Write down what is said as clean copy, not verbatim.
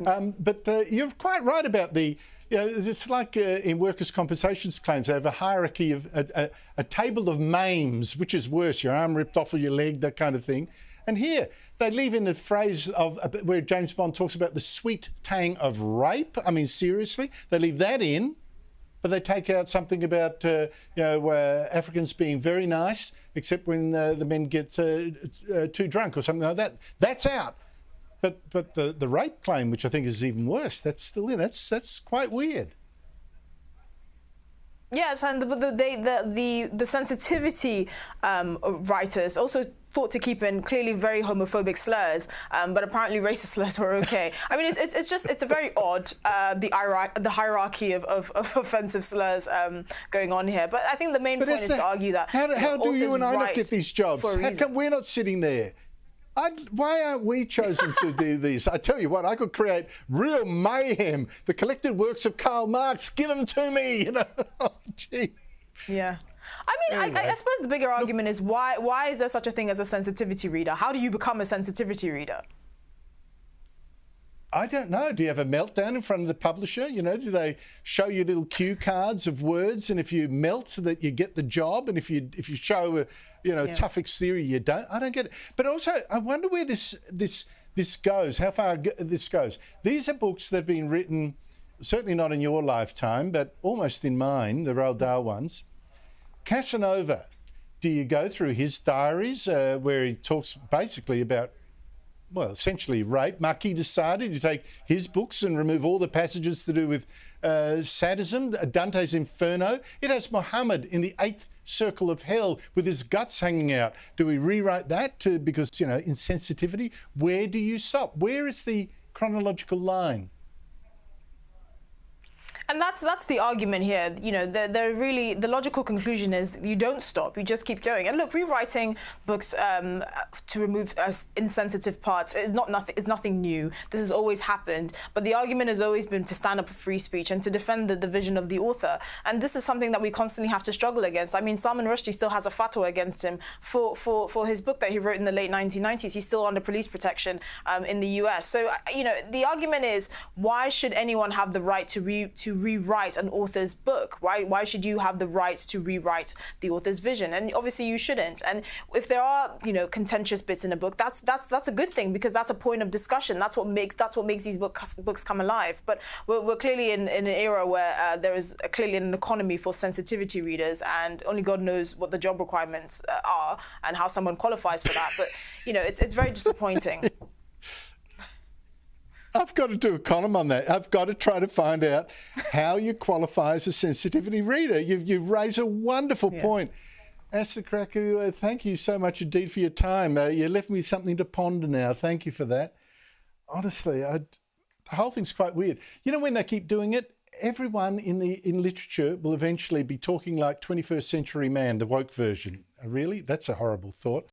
But you're quite right about it's like in workers' compensation claims, they have a hierarchy of a table of maims, which is worse, your arm ripped off of your leg, that kind of thing. And here, they leave in a phrase where James Bond talks about the sweet tang of rape. I mean, seriously, they leave that in, but they take out something about Africans being very nice, except when the men get too drunk or something like that. That's out. But the rape claim, which I think is even worse, that's still in. That's quite weird. Yes, and the sensitivity writers also thought to keep in clearly very homophobic slurs, but apparently racist slurs were okay. I mean, it's a very odd the hierarchy of offensive slurs going on here. But I think the main point is to argue that how do you and I not get these jobs? How come we're not sitting there? Why aren't we chosen to do these? I tell you what, I could create real mayhem. The collected works of Karl Marx, give them to me, you know. Oh, gee. Yeah. I mean, anyway. I suppose the bigger argument is why is there such a thing as a sensitivity reader? How do you become a sensitivity reader? I don't know. Do you have a meltdown in front of the publisher? You know, do they show you little cue cards of words, and if you melt, so that you get the job, and if you show tough exterior, you don't? I don't get it. But also, I wonder where this goes. How far this goes? These are books that have been written, certainly not in your lifetime, but almost in mine, the Roald Dahl ones. Casanova. Do you go through his diaries where he talks basically about, well, essentially rape? Marquis de Sade, you take his books and remove all the passages to do with sadism. Dante's Inferno. It has Muhammad in the 8th circle of hell with his guts hanging out. Do we rewrite that because, insensitivity? Where do you stop? Where is the chronological line? And that's the argument here. You know, the logical conclusion is you don't stop, you just keep going. And look, rewriting books to remove insensitive parts is nothing new. This has always happened. But the argument has always been to stand up for free speech and to defend the vision of the author. And this is something that we constantly have to struggle against. I mean, Salman Rushdie still has a fatwa against him for his book that he wrote in the late 1990s. He's still under police protection in the US. So, the argument is, why should anyone have the right to rewrite an author's book? Why should you have the right to rewrite the author's vision? And obviously you shouldn't. And if there are contentious bits in a book, that's a good thing, because that's a point of discussion. That's what makes these books come alive. But we're clearly in an era where there is clearly an economy for sensitivity readers, and only God knows what the job requirements are and how someone qualifies for that. But it's very disappointing. I've got to do a column on that. I've got to try to find out how you qualify as a sensitivity reader. You've raised a wonderful point. Esther Krakue, thank you so much indeed for your time. You left me something to ponder now. Thank you for that. Honestly, the whole thing's quite weird. You know, when they keep doing it, everyone in literature will eventually be talking like 21st century man, the woke version. Really? That's a horrible thought.